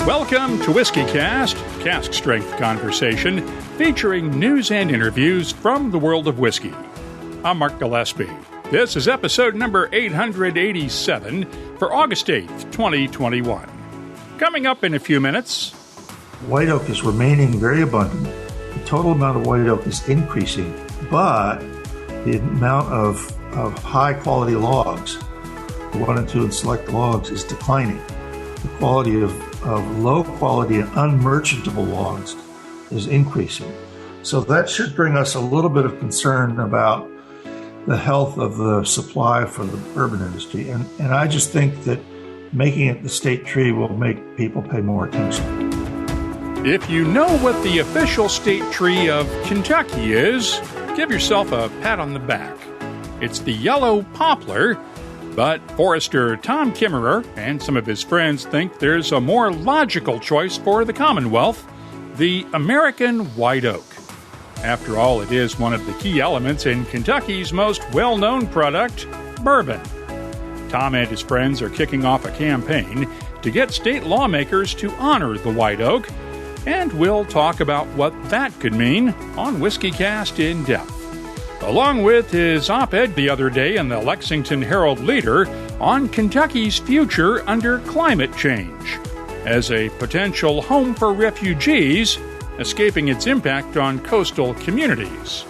Welcome to WhiskyCast, cask strength conversation featuring news and interviews from the world of whiskey. I'm Mark Gillespie. This is episode number 887 for August 8th, 2021. Coming up in a few minutes. White oak is remaining very abundant. The total amount of white oak is increasing, but the amount of high-quality logs, 1 and 2 and select logs, is declining. The quality of low-quality and unmerchantable logs is increasing. So that should bring us a little bit of concern about the health of the supply for the bourbon industry. And I just think that making it the state tree will make people pay more attention. If you know what the official state tree of Kentucky is, give yourself a pat on the back. It's the yellow poplar, but forester Tom Kimmerer and some of his friends think there's a more logical choice for the Commonwealth, the American white oak. After all, it is one of the key elements in Kentucky's most well-known product, bourbon. Tom and his friends are kicking off a campaign to get state lawmakers to honor the white oak, and we'll talk about what that could mean on WhiskyCast In-Depth, along with his op-ed the other day in the Lexington Herald-Leader on Kentucky's future under climate change, as a potential home for refugees escaping its impact on coastal communities.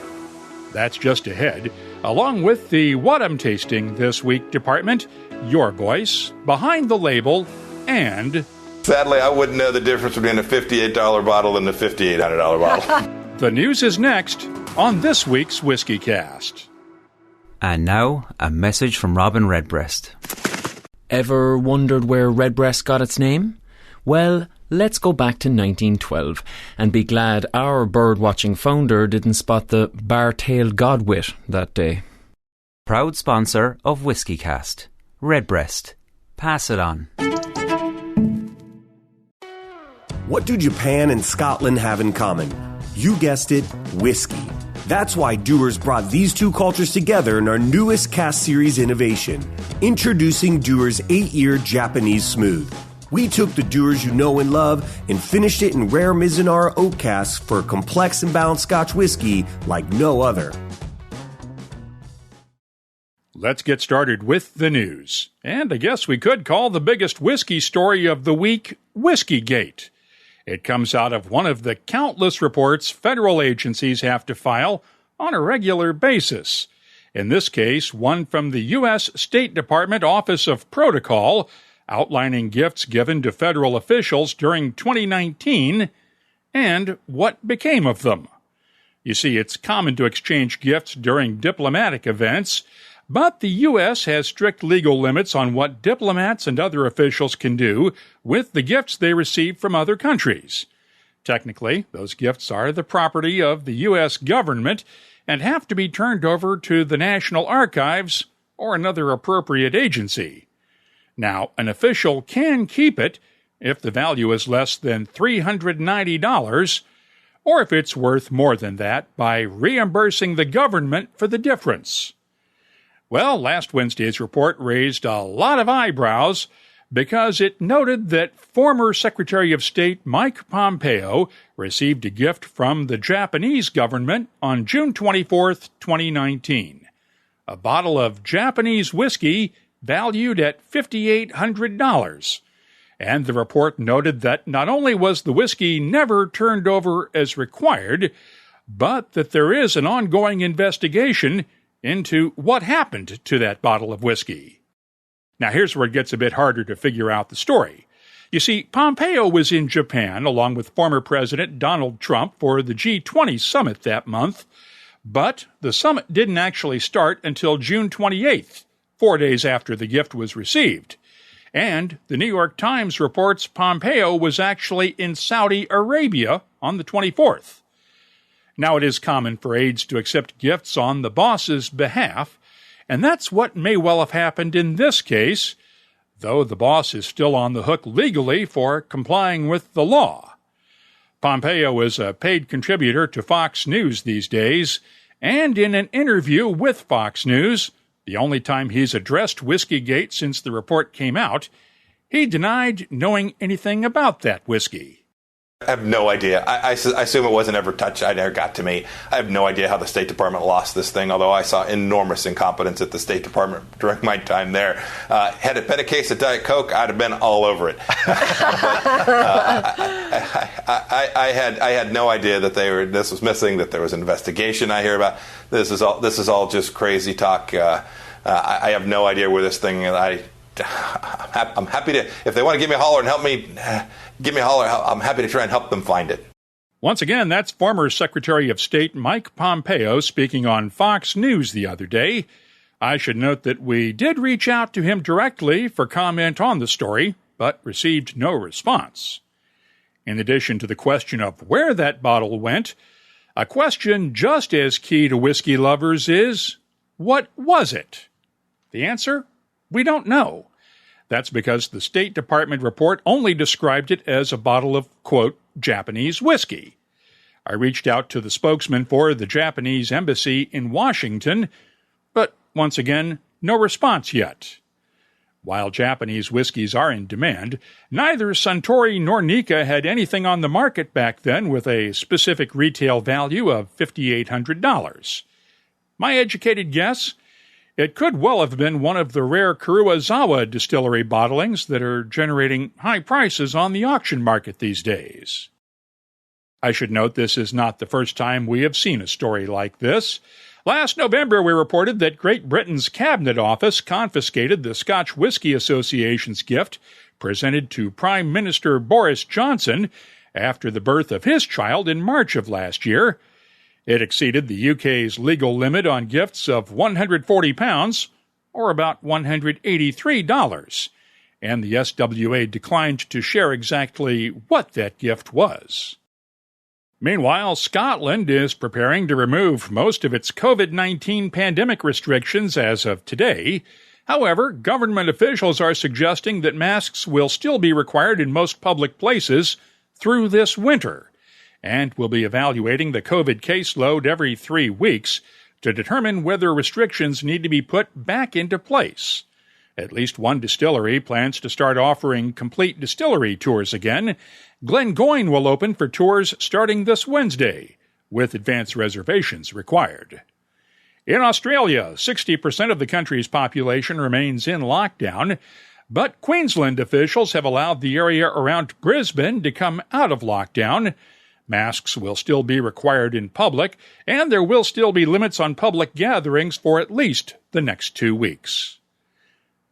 That's just ahead, along with the What I'm Tasting This Week department, your voice, behind the label, and... Sadly, I wouldn't know the difference between a $58 bottle and a $5,800 bottle. The news is next on this week's WhiskyCast. And now, a message from Robin Redbreast. Ever wondered where Redbreast got its name? Well, let's go back to 1912 and be glad our bird-watching founder didn't spot the bar-tailed godwit that day. Proud sponsor of WhiskyCast. Redbreast. Pass it on. What do Japan and Scotland have in common? You guessed it, whiskey. That's why Dewar's brought these two cultures together in our newest cask series innovation, introducing Dewar's 8-year Japanese Smooth. We took the Dewar's you know and love and finished it in rare Mizunara oak casks for a complex and balanced Scotch whiskey like no other. Let's get started with the news. And I guess we could call the biggest whiskey story of the week Whiskygate. It comes out of one of the countless reports federal agencies have to file on a regular basis. In this case, one from the U.S. State Department Office of Protocol, outlining gifts given to federal officials during 2019 and what became of them. You see, it's common to exchange gifts during diplomatic events, but the U.S. has strict legal limits on what diplomats and other officials can do with the gifts they receive from other countries. Technically, those gifts are the property of the U.S. government and have to be turned over to the National Archives or another appropriate agency. Now, an official can keep it if the value is less than $390, or if it's worth more than that by reimbursing the government for the difference. Well, last Wednesday's report raised a lot of eyebrows because it noted that former Secretary of State Mike Pompeo received a gift from the Japanese government on June 24, 2019. A bottle of Japanese whiskey valued at $5,800. And the report noted that not only was the whiskey never turned over as required, but that there is an ongoing investigation into what happened to that bottle of whiskey. Now, here's where it gets a bit harder to figure out the story. You see, Pompeo was in Japan along with former President Donald Trump for the G20 summit that month, but the summit didn't actually start until June 28th, 4 days after the gift was received. And the New York Times reports Pompeo was actually in Saudi Arabia on the 24th. Now, it is common for aides to accept gifts on the boss's behalf, and that's what may well have happened in this case, though the boss is still on the hook legally for complying with the law. Pompeo is a paid contributor to Fox News these days, and in an interview with Fox News, the only time he's addressed Whiskygate since the report came out, he denied knowing anything about that whiskey. I have no idea. I assume it wasn't ever touched. It never got to me. I have no idea how the State Department lost this thing, although I saw enormous incompetence at the State Department during my time there. Had it been a case of Diet Coke, I'd have been all over it. But, I had no idea that this was missing, that there was an investigation I hear about. This is all just crazy talk. I have no idea where this thing... I'm happy to, if they want to give me a holler and help me, give me a holler. I'm happy to try and help them find it. Once again, that's former Secretary of State Mike Pompeo speaking on Fox News the other day. I should note that we did reach out to him directly for comment on the story, but received no response. In addition to the question of where that bottle went, a question just as key to whiskey lovers is, what was it? The answer? We don't know. That's because the State Department report only described it as a bottle of, quote, Japanese whiskey. I reached out to the spokesman for the Japanese embassy in Washington, but once again, no response yet. While Japanese whiskeys are in demand, neither Suntory nor Nikka had anything on the market back then with a specific retail value of $5,800. My educated guess? It could well have been one of the rare Kuruizawa distillery bottlings that are generating high prices on the auction market these days. I should note this is not the first time we have seen a story like this. Last November, we reported that Great Britain's Cabinet Office confiscated the Scotch Whisky Association's gift presented to Prime Minister Boris Johnson after the birth of his child in March of last year. It exceeded the UK's legal limit on gifts of £140, or about $183, and the SWA declined to share exactly what that gift was. Meanwhile, Scotland is preparing to remove most of its COVID-19 pandemic restrictions as of today. However, government officials are suggesting that masks will still be required in most public places through this winter, and will be evaluating the COVID caseload every 3 weeks to determine whether restrictions need to be put back into place. At least one distillery plans to start offering complete distillery tours again. Glengoyne will open for tours starting this Wednesday, with advance reservations required. In Australia, 60% of the country's population remains in lockdown, but Queensland officials have allowed the area around Brisbane to come out of lockdown. Masks will still be required in public, and there will still be limits on public gatherings for at least the next 2 weeks.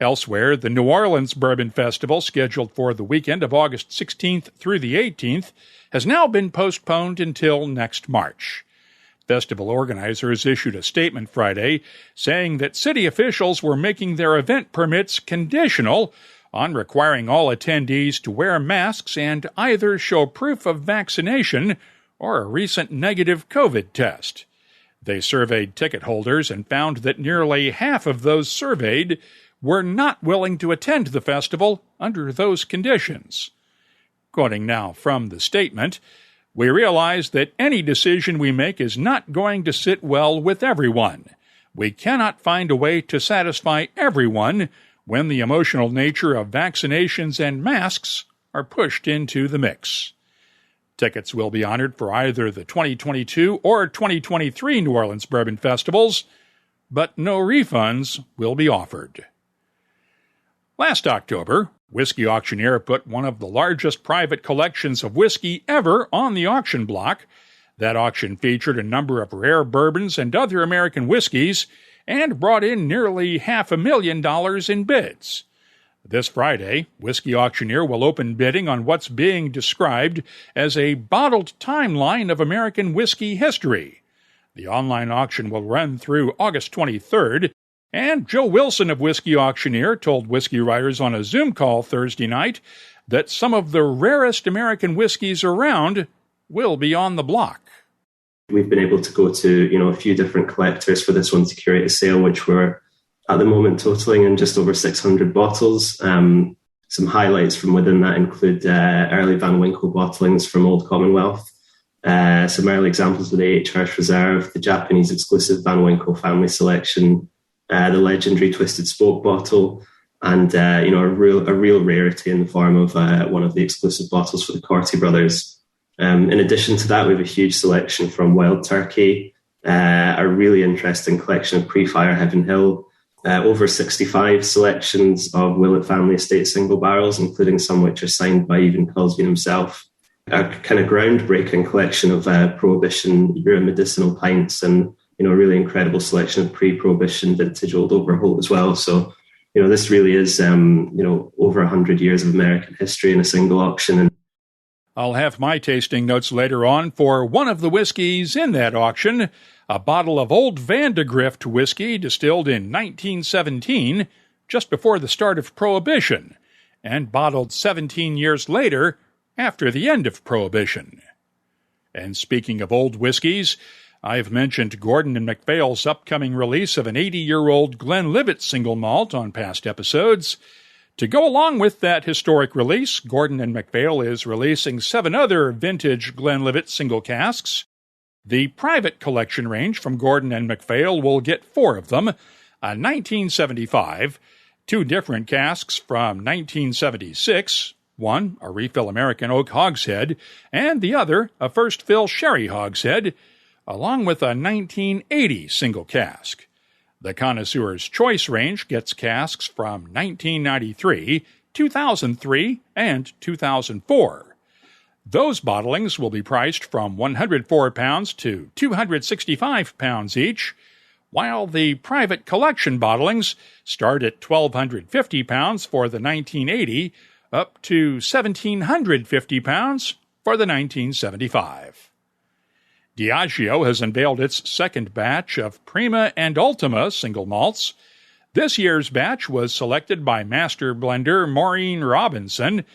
Elsewhere, the New Orleans Bourbon Festival, scheduled for the weekend of August 16th through the 18th, has now been postponed until next March. Festival organizers issued a statement Friday saying that city officials were making their event permits conditional on requiring all attendees to wear masks and either show proof of vaccination or a recent negative COVID test. They surveyed ticket holders and found that nearly half of those surveyed were not willing to attend the festival under those conditions. Quoting now from the statement, "We realize that any decision we make is not going to sit well with everyone. We cannot find a way to satisfy everyone when the emotional nature of vaccinations and masks are pushed into the mix." Tickets will be honored for either the 2022 or 2023 New Orleans Bourbon Festivals, but no refunds will be offered. Last October, Whiskey Auctioneer put one of the largest private collections of whiskey ever on the auction block. That auction featured a number of rare bourbons and other American whiskeys, and brought in nearly $500,000 in bids. This Friday, Whiskey Auctioneer will open bidding on what's being described as a bottled timeline of American whiskey history. The online auction will run through August 23rd, and Joe Wilson of Whiskey Auctioneer told whiskey writers on a Zoom call Thursday night that some of the rarest American whiskeys around will be on the block. We've been able to go to, a few different collectors for this one to curate a sale, which we're at the moment totaling in just over 600 bottles. Some highlights from within that include early Van Winkle bottlings from Old Commonwealth, some early examples of the H. Hirsch Reserve, the Japanese exclusive Van Winkle family selection, the legendary Twisted Spoke bottle, and a real rarity in the form of one of the exclusive bottles for the Corti brothers. In addition to that, we have a huge selection from Wild Turkey, a really interesting collection of pre-fire Heaven Hill, over 65 selections of Willett Family Estate single barrels, including some which are signed by even Cosby himself. A kind of groundbreaking collection of Prohibition era medicinal pints, and a really incredible selection of pre-Prohibition vintage Old Overholt as well. So, this really is over 100 years of American history in a single auction. And I'll have my tasting notes later on for one of the whiskeys in that auction, a bottle of Old Vandegrift whiskey distilled in 1917, just before the start of Prohibition, and bottled 17 years later after the end of Prohibition. And speaking of old whiskeys, I've mentioned Gordon and MacPhail's upcoming release of an 80-year-old Glenlivet single malt on past episodes. To go along with that historic release, Gordon and MacPhail is releasing 7 other vintage Glenlivet single casks. The private collection range from Gordon and MacPhail will get 4 of them, a 1975, 2 different casks from 1976, one a refill American oak hogshead, and the other a first fill sherry hogshead, along with a 1980 single cask. The Connoisseur's Choice range gets casks from 1993, 2003, and 2004. Those bottlings will be priced from 104 pounds to 265 pounds each, while the private collection bottlings start at 1,250 pounds for the 1980, up to 1,750 pounds for the 1975. Diageo has unveiled its second batch of Prima and Ultima single malts. This year's batch was selected by master blender Maureen Robinson,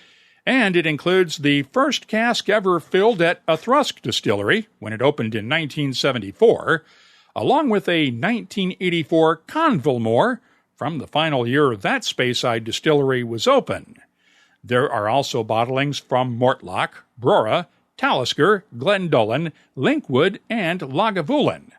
and it includes the first cask ever filled at a Thrusk distillery when it opened in 1974, along with a 1984 Convilmore from the final year that Speyside distillery was open. There are also bottlings from Mortlach, Brora, Talisker, Glendullan, Linkwood, and Lagavulin.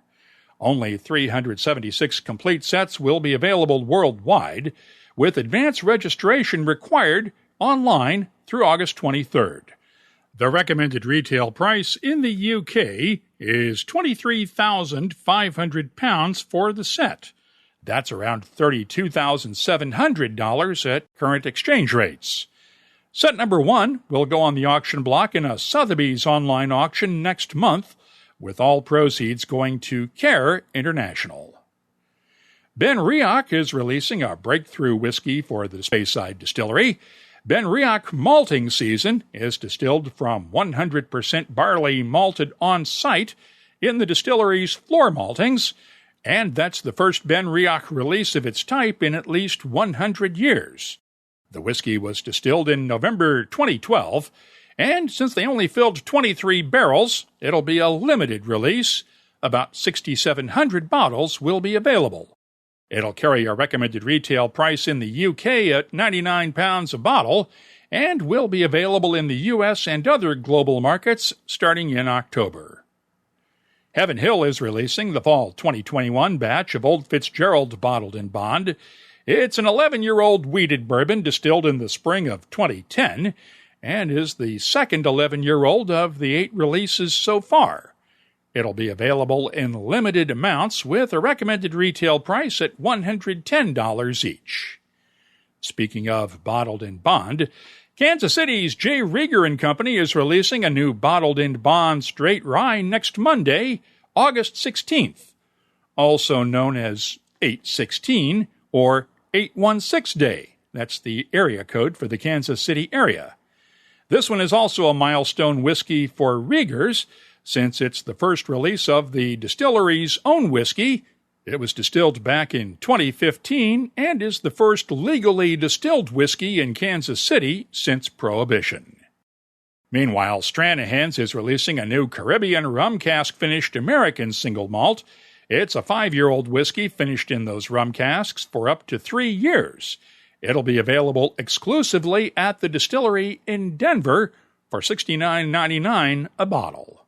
Only 376 complete sets will be available worldwide, with advance registration required online through August 23rd. The recommended retail price in the UK is £23,500 for the set. That's around $32,700 at current exchange rates. Set number 1 will go on the auction block in a Sotheby's online auction next month, with all proceeds going to Care International. Ben Riach is releasing a breakthrough whiskey for the Speyside distillery. Ben Riach malting season is distilled from 100% barley malted on-site in the distillery's floor maltings, and that's the first Ben Riach release of its type in at least 100 years. The whiskey was distilled in November 2012, and since they only filled 23 barrels, it'll be a limited release. About 6,700 bottles will be available. It'll carry a recommended retail price in the UK at £99 a bottle, and will be available in the US and other global markets starting in October. Heaven Hill is releasing the fall 2021 batch of Old Fitzgerald bottled in bond. It's an 11-year-old wheated bourbon distilled in the spring of 2010, and is the second 11-year-old of the 8 releases so far. It'll be available in limited amounts with a recommended retail price at $110 each. Speaking of bottled in bond, Kansas City's J. Rieger & Company is releasing a new bottled in bond straight rye next Monday, August 16th, also known as 8/16 or 8/16 Day. That's the area code for the Kansas City area. This one is also a milestone whiskey for Riegers, since it's the first release of the distillery's own whiskey. It was distilled back in 2015 and is the first legally distilled whiskey in Kansas City since Prohibition. Meanwhile, Stranahan's is releasing a new Caribbean rum cask-finished American single malt. It's a 5-year-old whiskey finished in those rum casks for up to 3 years. It'll be available exclusively at the distillery in Denver for $69.99 a bottle.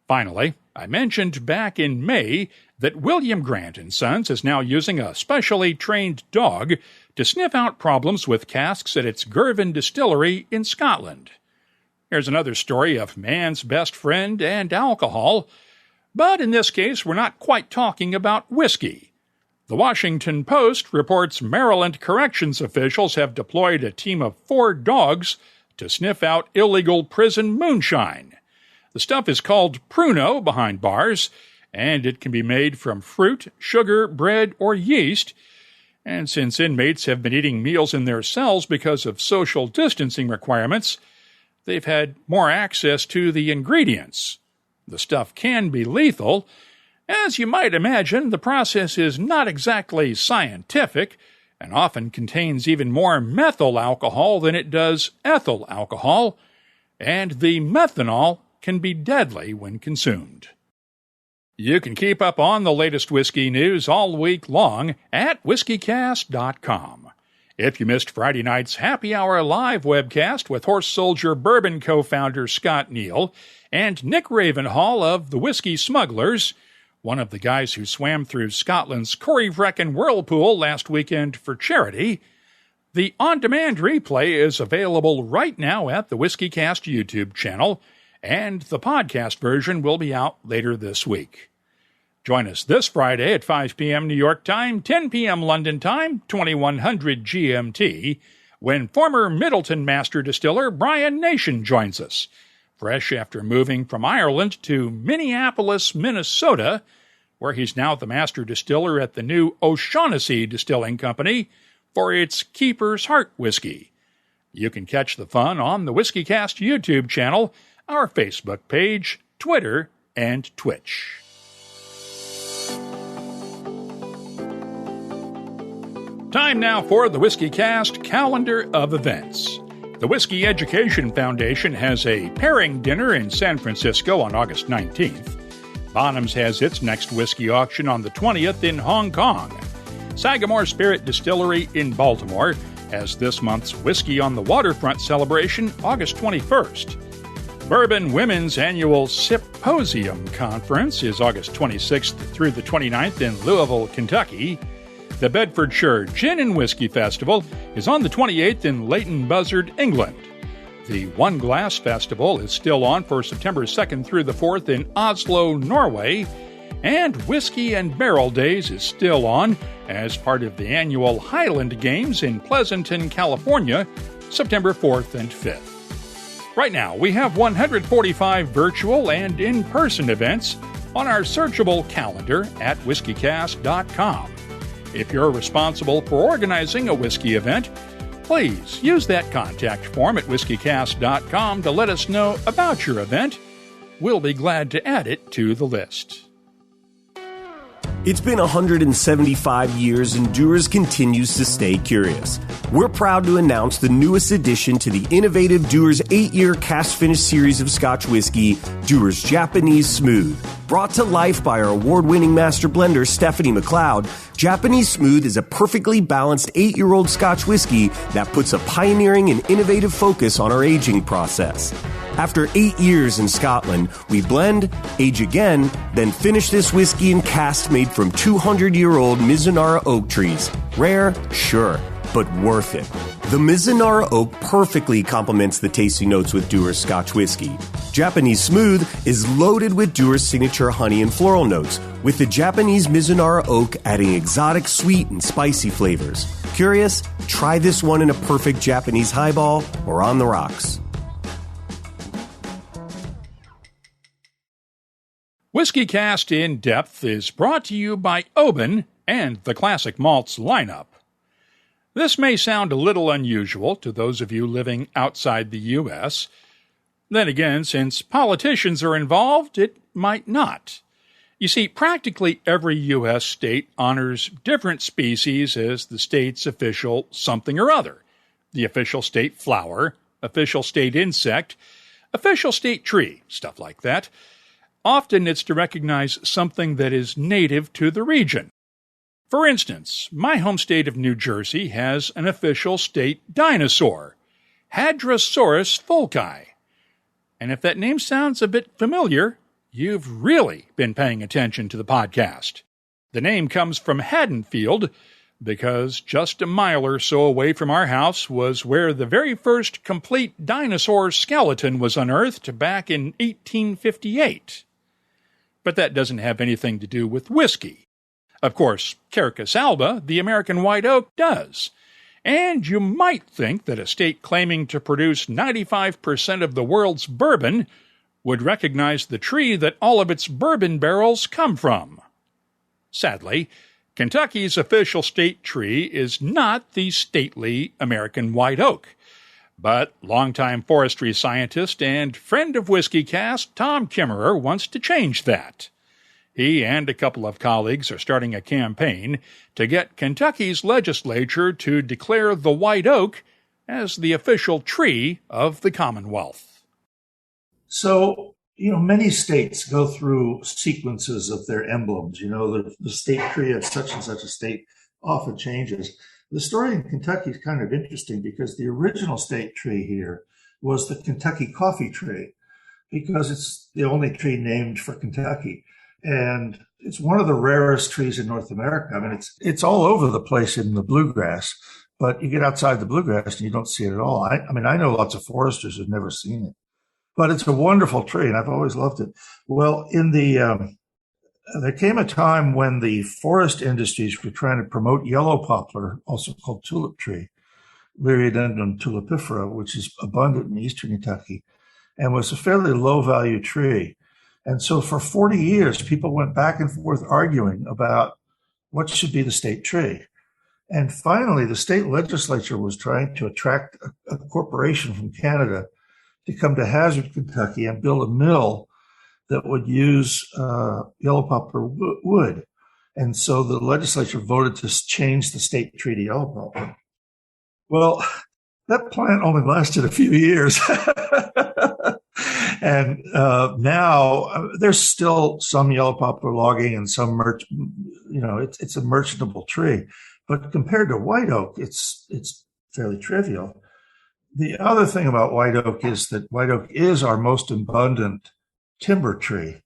Finally, I mentioned back in May that William Grant & Sons is now using a specially trained dog to sniff out problems with casks at its Girvan distillery in Scotland. Here's another story of man's best friend and alcohol, but in this case we're not quite talking about whiskey. The Washington Post reports Maryland corrections officials have deployed a team of 4 dogs to sniff out illegal prison moonshine. The stuff is called Pruno behind bars, and it can be made from fruit, sugar, bread, or yeast. And since inmates have been eating meals in their cells because of social distancing requirements, they've had more access to the ingredients. The stuff can be lethal. As you might imagine, the process is not exactly scientific and often contains even more methyl alcohol than it does ethyl alcohol, and the methanol can be deadly when consumed. You can keep up on the latest whiskey news all week long at whiskycast.com. If you missed Friday night's Happy Hour live webcast with Horse Soldier Bourbon co-founder Scott Neal and Nick Ravenhall of the Whiskey Smugglers, one of the guys who swam through Scotland's Corryvreckan whirlpool last weekend for charity, the on-demand replay is available right now at the WhiskyCast YouTube channel, and the podcast version will be out later this week. Join us this Friday at 5 p.m. New York time, 10 p.m. London time, 2100 GMT, when former Middleton master distiller Brian Nation joins us, fresh after moving from Ireland to Minneapolis, Minnesota, where he's now the master distiller at the new O'Shaughnessy Distilling Company for its Keeper's Heart whiskey. You can catch the fun on the WhiskyCast YouTube channel, our Facebook page, Twitter, and Twitch. Time now for the WhiskyCast calendar of events. The Whiskey Education Foundation has a pairing dinner in San Francisco on August 19th. Bonham's has its next whiskey auction on the 20th in Hong Kong. Sagamore Spirit Distillery in Baltimore has this month's Whiskey on the Waterfront celebration August 21st. Bourbon Women's Annual Symposium Conference is August 26th through the 29th in Louisville, Kentucky. The Bedfordshire Gin and Whiskey Festival is on the 28th in Leighton Buzzard, England. The One Glass Festival is still on for September 2nd through the 4th in Oslo, Norway. And Whiskey and Barrel Days is still on as part of the annual Highland Games in Pleasanton, California, September 4th and 5th. Right now, we have 145 virtual and in-person events on our searchable calendar at whiskycast.com. If you're responsible for organizing a whiskey event, please use that contact form at whiskycast.com to let us know about your event. We'll be glad to add it to the list. It's been 175 years and Dewar's continues to stay curious. We're proud to announce the newest addition to the innovative Dewar's 8-year cask-finish series of Scotch whiskey, Dewar's Japanese Smooth. Brought to life by our award-winning master blender, Stephanie McLeod, Japanese Smooth is a perfectly balanced 8-year-old Scotch whiskey that puts a pioneering and innovative focus on our aging process. After 8 years in Scotland, we blend, age again, then finish this whiskey in casks made from 200-year-old Mizunara oak trees. Rare, sure, but worth it. The Mizunara oak perfectly complements the tasty notes with Dewar's Scotch whiskey. Japanese Smooth is loaded with Dewar's signature honey and floral notes, with the Japanese Mizunara oak adding exotic sweet and spicy flavors. Curious? Try this one in a perfect Japanese highball or on the rocks. WhiskyCast In-Depth is brought to you by Oban and the Classic Malts lineup. This may sound a little unusual to those of you living outside the U.S. Then again, since politicians are involved, it might not. You see, practically every U.S. state honors different species as the state's official something or other. The official state flower, official state insect, official state tree, stuff like that. Often it's to recognize something that is native to the region. For instance, my home state of New Jersey has an official state dinosaur, Hadrosaurus fulci. And if that name sounds a bit familiar, you've really been paying attention to the podcast. The name comes from Haddonfield, because just a mile or so away from our house was where the very first complete dinosaur skeleton was unearthed back in 1858. But that doesn't have anything to do with whiskey. Of course, Quercus Alba, the American white oak, does. And you might think that a state claiming to produce 95% of the world's bourbon would recognize the tree that all of its bourbon barrels come from. Sadly, Kentucky's official state tree is not the stately American white oak. But longtime forestry scientist and friend of WhiskyCast, Tom Kimmerer, wants to change that. He and a couple of colleagues are starting a campaign to get Kentucky's legislature to declare the white oak as the official tree of the Commonwealth. So, many states go through sequences of their emblems. The state tree of such and such a state often changes. The story in Kentucky is kind of interesting because the original state tree here was the Kentucky coffee tree, because it's the only tree named for Kentucky. And it's one of the rarest trees in North America. I mean, it's all over the place in the bluegrass, but you get outside the bluegrass and you don't see it at all. I know lots of foresters who've never seen it, but it's a wonderful tree and I've always loved it. Well, there came a time when the forest industries were trying to promote yellow poplar, also called tulip tree, Liriodendron tulipifera, which is abundant in eastern Kentucky and was a fairly low value tree. And so for 40 years, people went back and forth arguing about what should be the state tree. And finally, the state legislature was trying to attract a corporation from Canada to come to Hazard, Kentucky, and build a mill that would use yellow poplar wood. And so the legislature voted to change the state tree to yellow poplar. Well, that plant only lasted a few years. And now there's still some yellow poplar logging and some it's a merchantable tree. But compared to white oak, it's fairly trivial. The other thing about white oak is that white oak is our most abundant timber tree.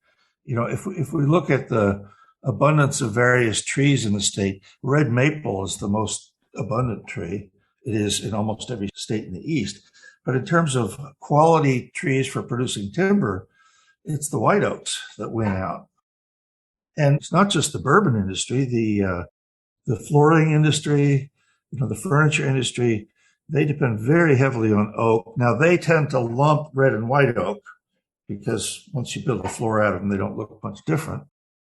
If we look at the abundance of various trees in the state, red maple is the most abundant tree. It is in almost every state in the East. But in terms of quality trees for producing timber, it's the white oaks that win out. And it's not just the bourbon industry, the flooring industry, the furniture industry, they depend very heavily on oak. Now, they tend to lump red and white oak because once you build a floor out of them, they don't look much different.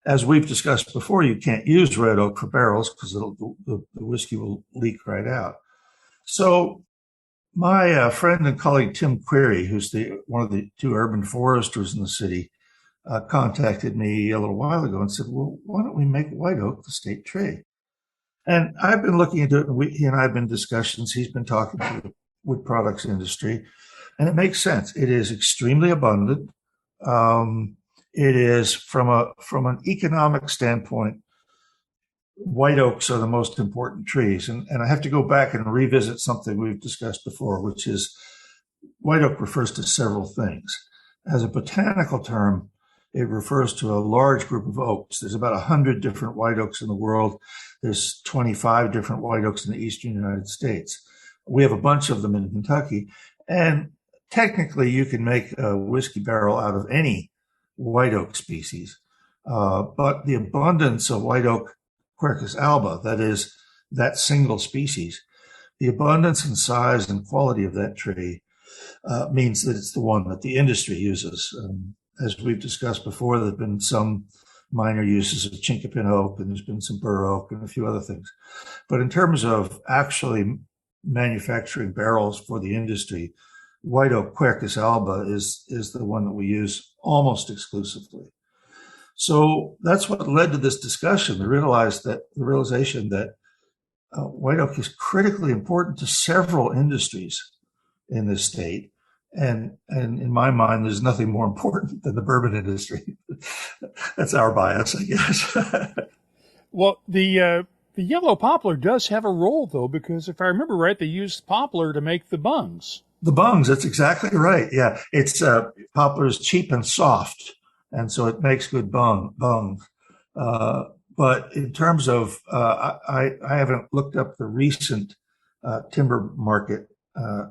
As we've discussed before, you can't use red oak for barrels because the whiskey will leak right out. So my friend and colleague Tim Querey, who's one of the two urban foresters in the city, contacted me a little while ago and said, well, why don't we make white oak the state tree? And I've been looking into it, and he and I have been in discussions. He's been talking to the wood products industry, and it makes sense. It is extremely abundant. It is from an economic standpoint, white oaks are the most important trees. And I have to go back and revisit something we've discussed before, which is white oak refers to several things. As a botanical term, it refers to a large group of oaks. There's about 100 different white oaks in the world. There's 25 different white oaks in the eastern United States. We have a bunch of them in Kentucky. And technically, you can make a whiskey barrel out of any white oak species. But the abundance of white oak Quercus Alba, that is, that single species, the abundance and size and quality of that tree means that it's the one that the industry uses. As we've discussed before, there have been some minor uses of chinkapin oak, and there's been some bur oak and a few other things. But in terms of actually manufacturing barrels for the industry, white oak Quercus Alba is the one that we use almost exclusively. So that's what led to this discussion, the realization that white oak is critically important to several industries in this state. And in my mind, there's nothing more important than the bourbon industry. That's our bias, I guess. Well, the yellow poplar does have a role, though, because if I remember right, they used poplar to make the bungs. The bungs, that's exactly right. Yeah, it's poplar is cheap and soft, and so it makes good bungs. But But in terms of, I haven't looked up the recent timber market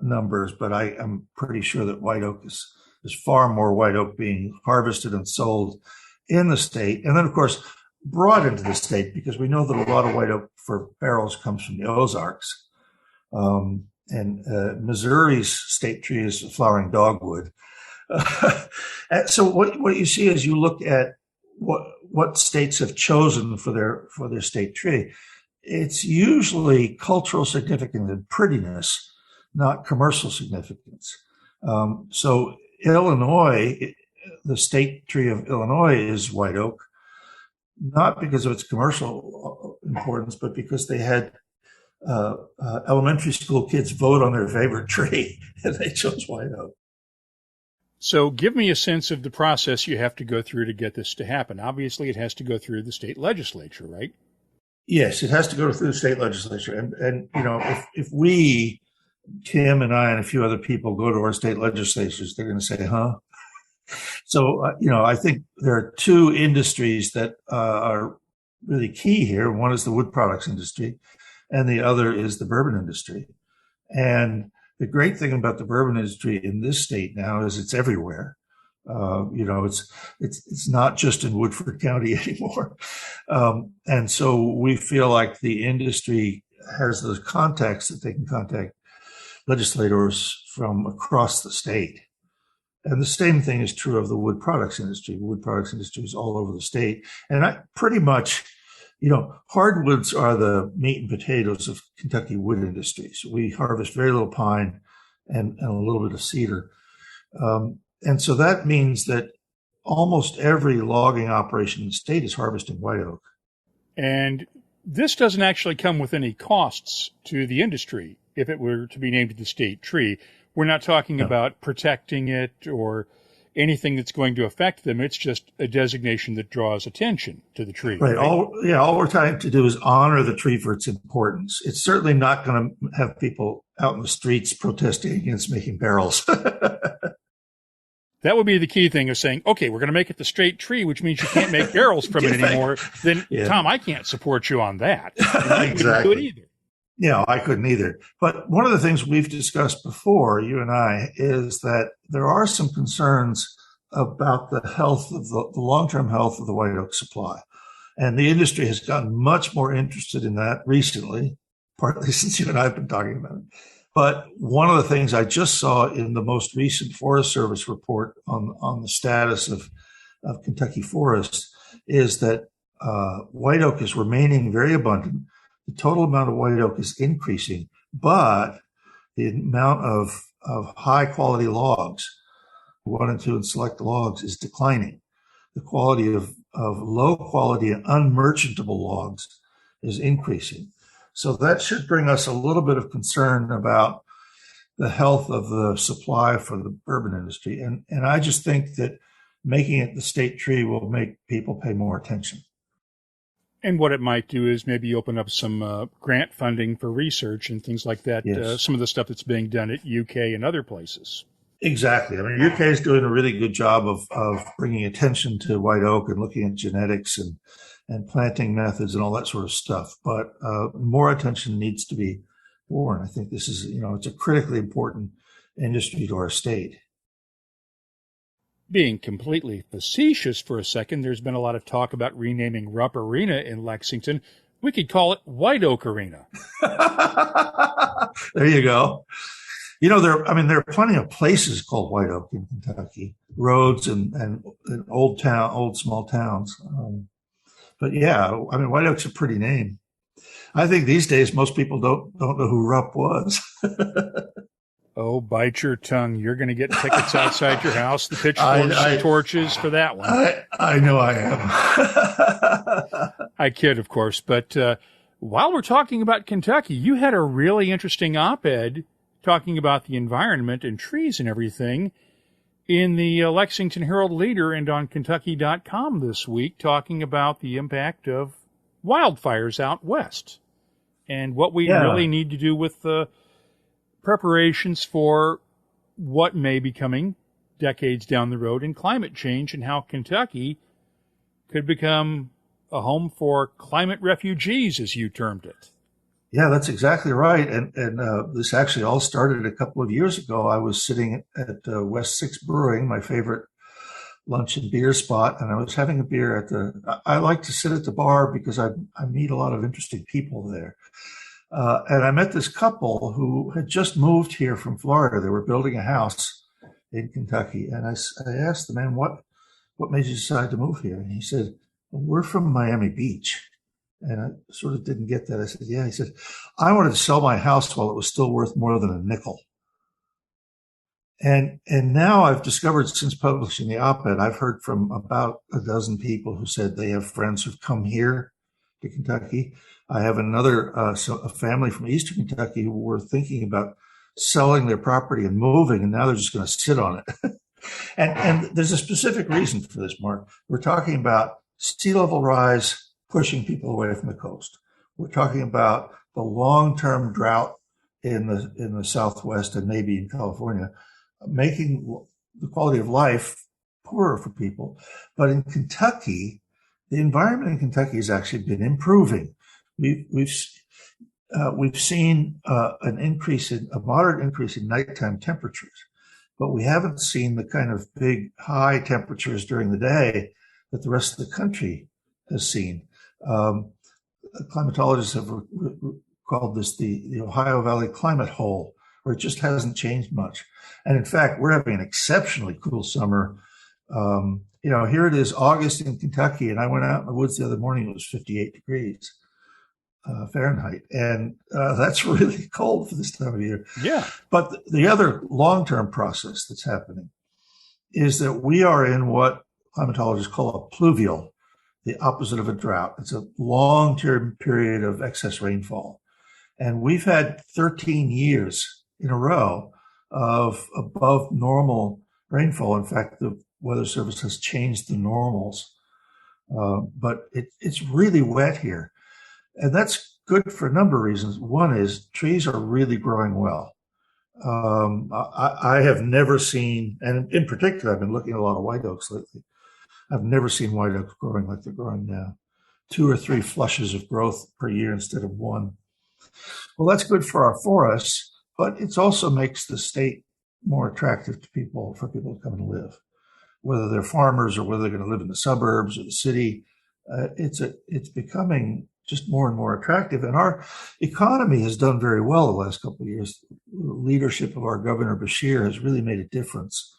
numbers, but I am pretty sure that white oak is far more white oak being harvested and sold in the state. And then, of course, brought into the state, because we know that a lot of white oak for barrels comes from the Ozarks. And Missouri's state tree is flowering dogwood. So what you see as you look at what states have chosen for their state tree, it's usually cultural significance and prettiness, not commercial significance. So Illinois, the state tree of Illinois is white oak, not because of its commercial importance, but because they had elementary school kids vote on their favorite tree, and they chose white oak. So give me a sense of the process you have to go through to get this to happen. Obviously, it has to go through the state legislature, right? Yes, it has to go through the state legislature. And you know, if we, Tim and I and a few other people, go to our state legislatures, they're going to say, huh? So, I think there are two industries that are really key here. One is the wood products industry, and the other is the bourbon industry. And the great thing about the bourbon industry in this state now is it's everywhere. It's not just in Woodford County anymore. And so we feel like the industry has those contacts that they can contact legislators from across the state. And the same thing is true of the wood products industry. The wood products industry is all over the state. And I pretty much, hardwoods are the meat and potatoes of Kentucky wood industry. So we harvest very little pine and a little bit of cedar. And so that means that almost every logging operation in the state is harvesting white oak. And this doesn't actually come with any costs to the industry if it were to be named the state tree. We're not talking about protecting it or anything that's going to affect them. It's just a designation that draws attention to the tree. Right. All we're trying to do is honor the tree for its importance. It's certainly not going to have people out in the streets protesting against making barrels. That would be the key thing of saying, okay, we're going to make it the straight tree, which means you can't make barrels from it anymore. Then, Tom, I can't support you on that. Exactly. Couldn't do it either. Yeah, I couldn't either. But one of the things we've discussed before, you and I, is that there are some concerns about the health of the long-term health of the white oak supply. And the industry has gotten much more interested in that recently, partly since you and I have been talking about it. But one of the things I just saw in the most recent Forest Service report on the status of Kentucky forests is that white oak is remaining very abundant. The total amount of white oak is increasing, but the amount of high quality logs, 1 and 2 and select logs, is declining. The quality of low quality and unmerchantable logs is increasing. So that should bring us a little bit of concern about the health of the supply for the bourbon industry. And I just think that making it the state tree will make people pay more attention. And what it might do is maybe open up some grant funding for research and things like that, Yes. some of the stuff that's being done at UK and other places. Exactly. I mean, UK is doing a really good job of bringing attention to white oak and looking at genetics and planting methods and all that sort of stuff. But more attention needs to be borne. I think this is, it's a critically important industry to our state. Being completely facetious for a second, there's been a lot of talk about renaming Rupp Arena in Lexington. We could call it White Oak Arena. There you go. There are plenty of places called White Oak in Kentucky, roads and old small towns. But yeah, White Oak's a pretty name. I think these days most people don't know who Rupp was. Oh, bite your tongue. You're going to get tickets outside your house, the pitchforks and torches for that one. I know I am. I kid, of course. But while we're talking about Kentucky, you had a really interesting op-ed talking about the environment and trees and everything in the Lexington Herald-Leader and on Kentucky.com this week, talking about the impact of wildfires out west and what we really need to do with the preparations for what may be coming decades down the road in climate change, and how Kentucky could become a home for climate refugees, as you termed it. Yeah, that's exactly right. And this actually all started a couple of years ago. I was sitting at West 6 Brewing, my favorite lunch and beer spot, and I was having a beer I like to sit at the bar because I meet a lot of interesting people there. And I met this couple who had just moved here from Florida. They were building a house in Kentucky. And I asked the man, what made you decide to move here? And he said, well, we're from Miami Beach. And I sort of didn't get that. I said, yeah. He said, I wanted to sell my house while it was still worth more than a nickel. And now I've discovered, since publishing the op-ed, I've heard from about a dozen people who said they have friends who've come here to Kentucky. I have a family from Eastern Kentucky who were thinking about selling their property and moving, and now they're just going to sit on it. and there's a specific reason for this, Mark. We're talking about sea level rise pushing people away from the coast. We're talking about the long-term drought in the Southwest and maybe in California, making the quality of life poorer for people. But in Kentucky, the environment in Kentucky has actually been improving. We've seen a moderate increase in nighttime temperatures, but we haven't seen the kind of big high temperatures during the day that the rest of the country has seen. Climatologists have called this the Ohio Valley climate hole, where it just hasn't changed much. And in fact, we're having an exceptionally cool summer. Here it is August in Kentucky, and I went out in the woods the other morning. It was 58 degrees Fahrenheit, and that's really cold for this time of year. Yeah. But the other long-term process that's happening is that we are in what climatologists call a pluvial, the opposite of a drought. It's a long-term period of excess rainfall. And we've had 13 years in a row of above normal rainfall. In fact, the Weather Service has changed the normals. But it's really wet here. And that's good for a number of reasons. One is trees are really growing well. I have never seen, and in particular, I've been looking at a lot of white oaks lately. I've never seen white oaks growing like they're growing now. 2 or 3 flushes of growth per year instead of 1. Well, that's good for our forests, but it also makes the state more attractive to people, for people to come and live, whether they're farmers or whether they're going to live in the suburbs or the city. It's becoming just more and more attractive. And our economy has done very well the last couple of years. The leadership of our Governor Beshear has really made a difference.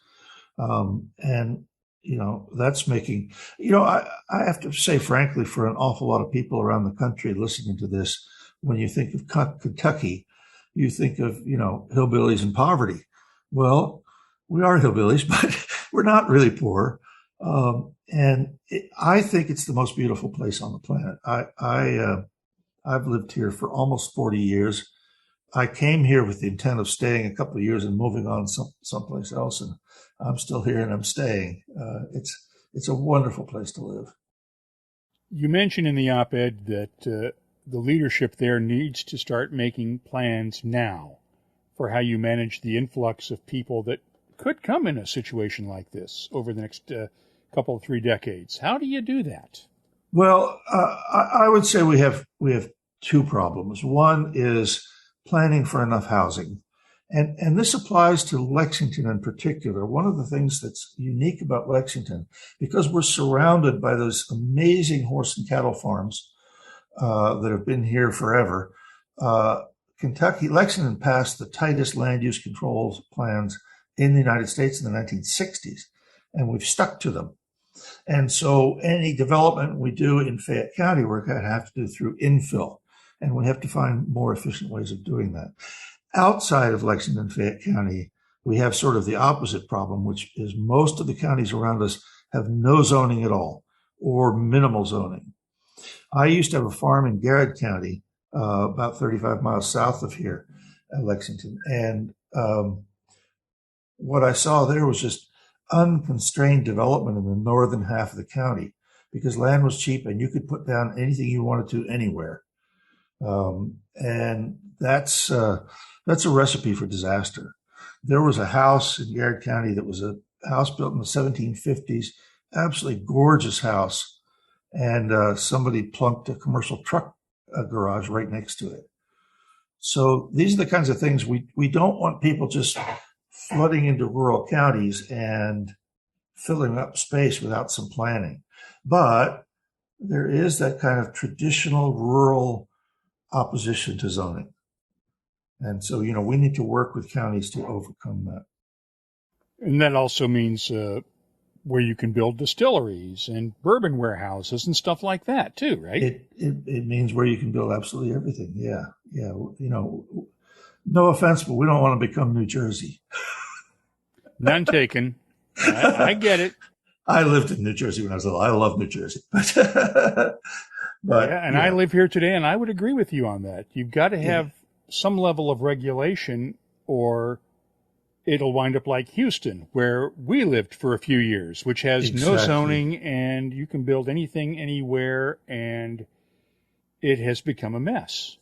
That's making, I have to say, frankly, for an awful lot of people around the country listening to this, when you think of Kentucky, you think of, hillbillies and poverty. Well, we are hillbillies, but we're not really poor. I think it's the most beautiful place on the planet. I've lived here for almost 40 years. I came here with the intent of staying a couple of years and moving on someplace else, and I'm still here and I'm staying. It's a wonderful place to live. You mentioned in the op-ed that the leadership there needs to start making plans now for how you manage the influx of people that could come in a situation like this over the next couple of 3 decades. How do you do that? Well, I would say we have 2 problems. One is planning for enough housing. And this applies to Lexington in particular. One of the things that's unique about Lexington, because we're surrounded by those amazing horse and cattle farms that have been here forever, Lexington passed the tightest land use control plans in the United States in the 1960s, and we've stuck to them. And so any development we do in Fayette County, we're going to have to do through infill, and we have to find more efficient ways of doing that. Outside of Lexington, Fayette County, we have sort of the opposite problem, which is most of the counties around us have no zoning at all or minimal zoning. I used to have a farm in Garrett County, about 35 miles south of here at Lexington. And what I saw there was just unconstrained development in the northern half of the county because land was cheap and you could put down anything you wanted to anywhere. And that's a recipe for disaster. There was a house in Garrett County that was a house built in the 1750s, absolutely gorgeous house. and somebody plunked a commercial truck garage right next to it. So these are the kinds of things we don't want people just flooding into rural counties and filling up space without some planning. But there is that kind of traditional rural opposition to zoning. And so, we need to work with counties to overcome that. And that also means where you can build distilleries and bourbon warehouses and stuff like that too, right? It means where you can build absolutely everything. Yeah. No offense, but we don't want to become New Jersey. None taken. I get it. I lived in New Jersey when I was little. I love New Jersey. But I live here today, and I would agree with you on that. You've got to have some level of regulation, or it'll wind up like Houston, where we lived for a few years, which has no zoning, and you can build anything anywhere, and it has become a mess.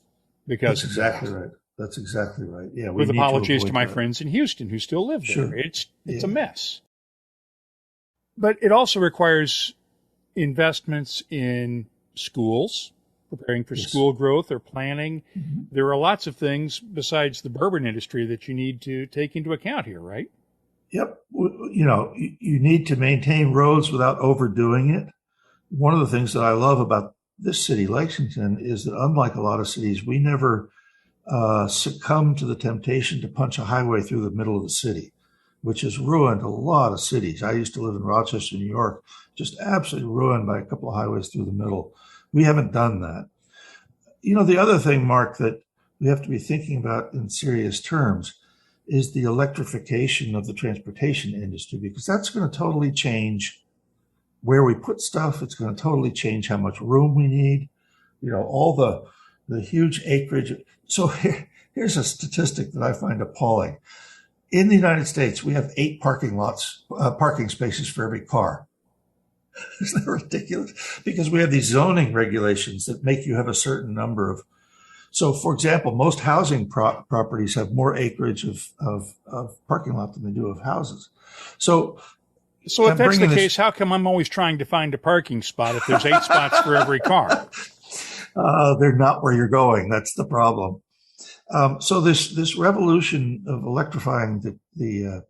That's exactly right. That's exactly right. Yeah. With apologies to my friends in Houston who still live there. Sure. It's a mess. But it also requires investments in schools, preparing for school growth or planning. Mm-hmm. There are lots of things besides the bourbon industry that you need to take into account here, right? Yep. You need to maintain roads without overdoing it. One of the things that I love about this city, Lexington, is that unlike a lot of cities, we never succumb to the temptation to punch a highway through the middle of the city, which has ruined a lot of cities. I used to live in Rochester, New York, just absolutely ruined by a couple of highways through the middle. We haven't done that. The other thing, Mark, that we have to be thinking about in serious terms is the electrification of the transportation industry, because that's going to totally change where we put stuff. It's going to totally change how much room we need, all the huge acreage. So here's a statistic that I find appalling. In the United States, we have 8 parking spaces for every car. Isn't that ridiculous? Because we have these zoning regulations that make you have a certain number of. So, for example, most housing properties have more acreage of parking lot than they do of houses. So if that's the case, how come I'm always trying to find a parking spot if there's 8 spots for every car? They're not where you're going. That's the problem. So this revolution of electrifying the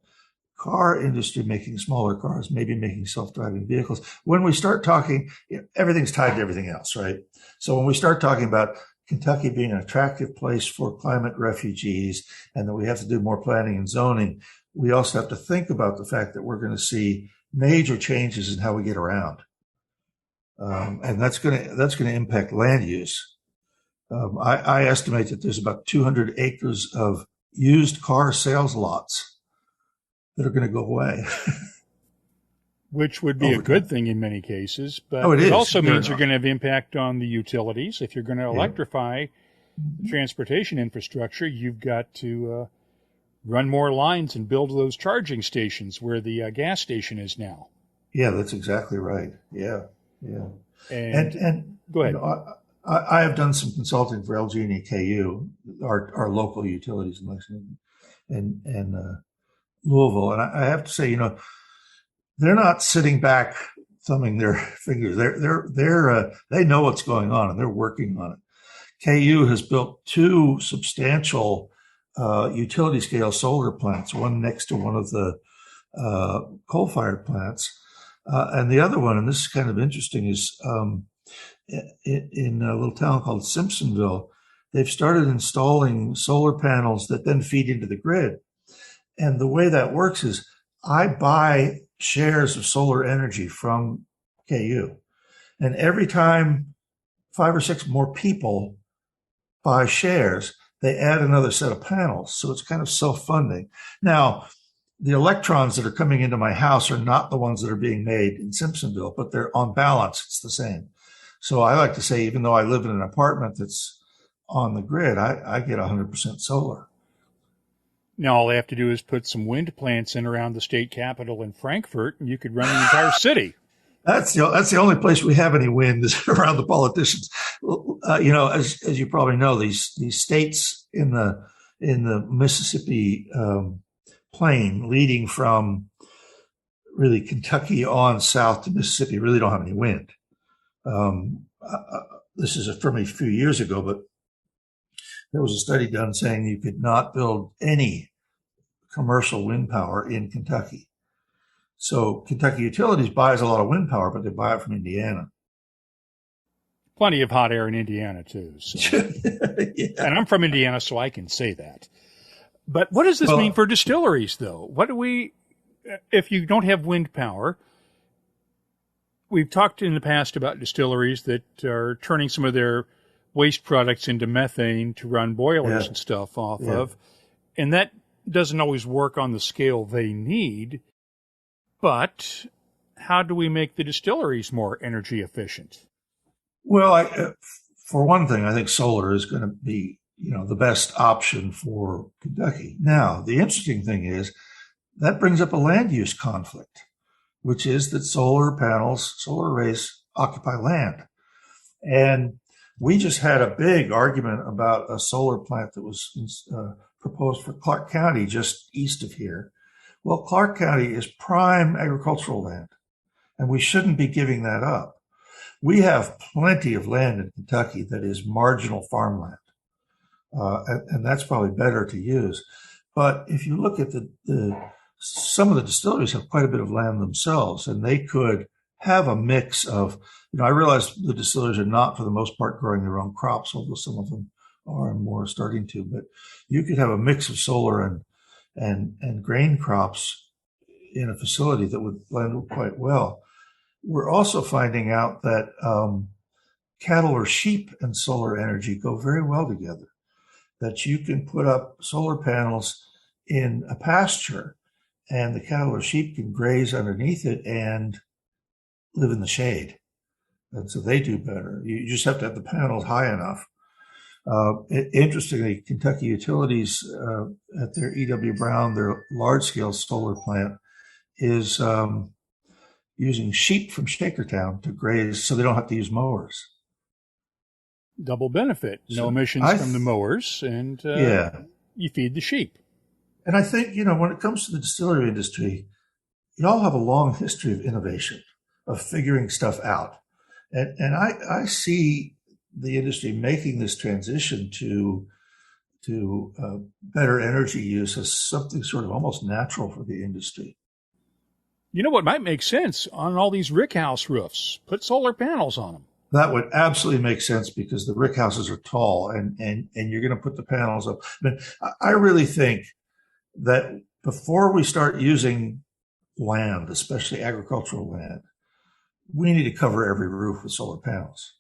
car industry, making smaller cars, maybe making self-driving vehicles. When we start talking, everything's tied to everything else, right? So when we start talking about Kentucky being an attractive place for climate refugees, and that we have to do more planning and zoning, we also have to think about the fact that we're going to see major changes in how we get around, and that's going to impact land use. I estimate that there's about 200 acres of used car sales lots that are going to go away. Which would be a good thing in many cases, but it also means you're going to have impact on the utilities. If you're going to electrify transportation infrastructure, you've got to run more lines and build those charging stations where the gas station is now. Yeah, that's exactly right. Yeah. And go ahead. I have done some consulting for LG and KU, our local utilities in Lexington and Louisville, and I have to say, they're not sitting back thumbing their fingers. They know what's going on and they're working on it. KU has built 2 substantial utility scale solar plants, one next to one of the coal-fired plants, and the other one, and this is kind of interesting, is in a little town called Simpsonville. They've started installing solar panels that then feed into the grid. And the way that works is I buy shares of solar energy from KU. And every time 5 or 6 more people buy shares, they add another set of panels. So it's kind of self-funding. Now, the electrons that are coming into my house are not the ones that are being made in Simpsonville, but they're on balance, it's the same. So I like to say, even though I live in an apartment that's on the grid, I get 100% solar. Now, all they have to do is put some wind plants in around the state capitol in Frankfurt, and you could run the entire city. That's the only place we have any wind is around the politicians. As you probably know, these states in the Mississippi plain, leading from really Kentucky on south to Mississippi, really don't have any wind. This is from a few years ago, but there was a study done saying you could not build any commercial wind power in Kentucky. So Kentucky Utilities buys a lot of wind power, but they buy it from Indiana. Plenty of hot air in Indiana, too. So. Yeah. And I'm from Indiana, so I can say that. But what does this mean for distilleries, though? What do we, if you don't have wind power, we've talked in the past about distilleries that are turning some of their waste products into methane to run boilers and stuff off of. And that doesn't always work on the scale they need. But how do we make the distilleries more energy efficient? Well, for one thing, I think solar is going to be, the best option for Kentucky. Now, the interesting thing is that brings up a land use conflict, which is that solar arrays occupy land. And we just had a big argument about a solar plant that was proposed for Clark County, just east of here. Well, Clark County is prime agricultural land, and we shouldn't be giving that up. We have plenty of land in Kentucky that is marginal farmland, and that's probably better to use. But if you look at some of the distilleries have quite a bit of land themselves, and they could have a mix of, I realize the distilleries are not for the most part growing their own crops, although some of them are and more starting to, but you could have a mix of solar and grain crops in a facility that would blend quite well. We're also finding out that cattle or sheep and solar energy go very well together, that you can put up solar panels in a pasture and the cattle or sheep can graze underneath it and live in the shade. And so they do better. You just have to have the panels high enough. Interestingly, Kentucky Utilities at their E.W. Brown, their large-scale solar plant, is using sheep from Shakertown to graze so they don't have to use mowers. Double benefit. No emissions from the mowers, and you feed the sheep. And I think, when it comes to the distillery industry, y'all have a long history of innovation, of figuring stuff out. And I see the industry making this transition to better energy use as something sort of almost natural for the industry. You know what might make sense on all these rickhouse roofs? Put solar panels on them. That would absolutely make sense because the rick houses are tall and you're going to put the panels up. I really think that before we start using land, especially agricultural land, we need to cover every roof with solar panels.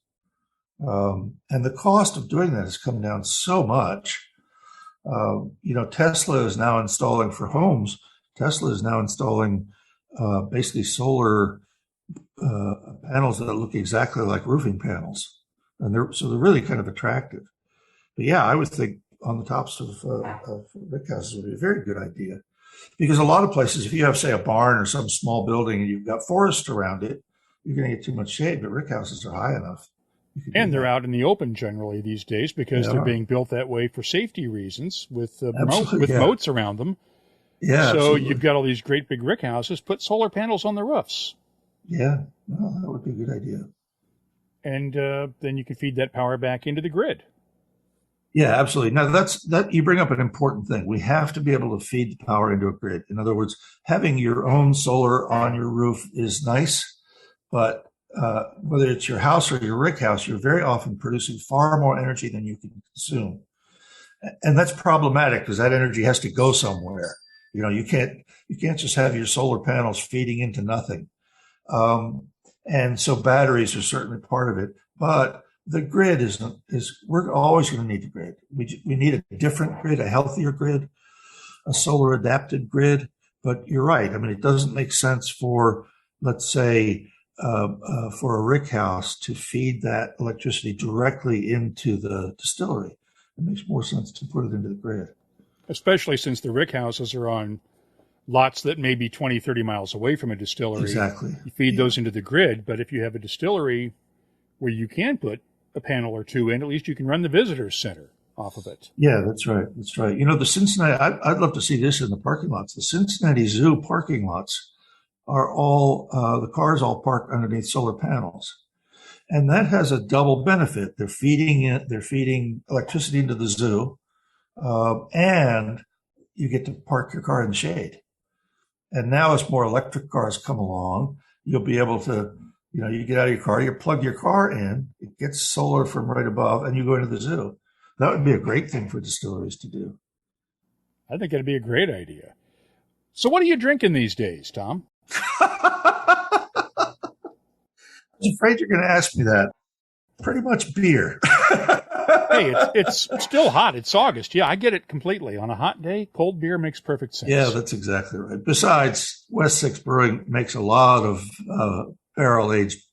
And the cost of doing that has come down so much. Tesla is now installing for homes. Tesla is now installing basically solar panels that look exactly like roofing panels, and they're really kind of attractive. But yeah, I would think on the tops of rick houses would be a very good idea, because a lot of places, if you have, say, a barn or some small building and you've got forest around it, you're going to get too much shade. But rick houses are high enough, and they're out in the open generally these days because they're being built that way for safety reasons with moats around them. Yeah, so absolutely. You've got all these great big rick houses. Put solar panels on the roofs. Yeah, well, that would be a good idea. And then you can feed that power back into the grid. Yeah, absolutely. Now, that you bring up an important thing. We have to be able to feed the power into a grid. In other words, having your own solar on your roof is nice, but whether it's your house or your rick house, you're very often producing far more energy than you can consume. And that's problematic because that energy has to go somewhere. You can't just have your solar panels feeding into nothing. And so batteries are certainly part of it, but the grid we're always going to need the grid. We need a different grid, a healthier grid, a solar adapted grid. But you're right. It doesn't make sense for, let's say, for a rick house to feed that electricity directly into the distillery. It makes more sense to put it into the grid. Especially since the rick houses are on lots that may be 20, 30 miles away from a distillery. Exactly. You feed those into the grid, but if you have a distillery where you can put a panel or two in, at least you can run the visitor center off of it. Yeah, that's right. That's right. The Cincinnati, I'd love to see this in the parking lots. The Cincinnati Zoo parking lots are all, the cars all parked underneath solar panels. And that has a double benefit. They're feeding electricity into the zoo, and you get to park your car in the shade. And now as more electric cars come along, you'll be able to, you get out of your car, you plug your car in, it gets solar from right above, and you go into the zoo. That would be a great thing for distilleries to do. I think it'd be a great idea. So what are you drinking these days, Tom? I was afraid you're going to ask me that. Pretty much beer. Hey, it's still hot. It's August. Yeah, I get it completely. On a hot day, cold beer makes perfect sense. Yeah, that's exactly right. Besides, West Six Brewing makes a lot of barrel-aged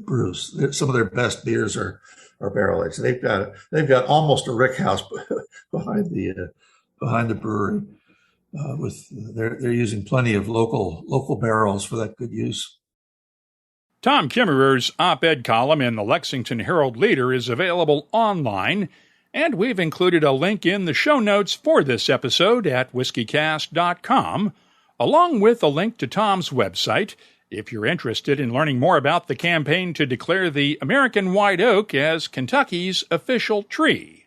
brews. Some of their best beers are barrel-aged. They've got almost a rick house behind the brewery. They're using plenty of local barrels for that good use. Tom Kimmerer's op-ed column in the Lexington Herald-Leader is available online, and we've included a link in the show notes for this episode at whiskycast.com, along with a link to Tom's website if you're interested in learning more about the campaign to declare the American white oak as Kentucky's official tree.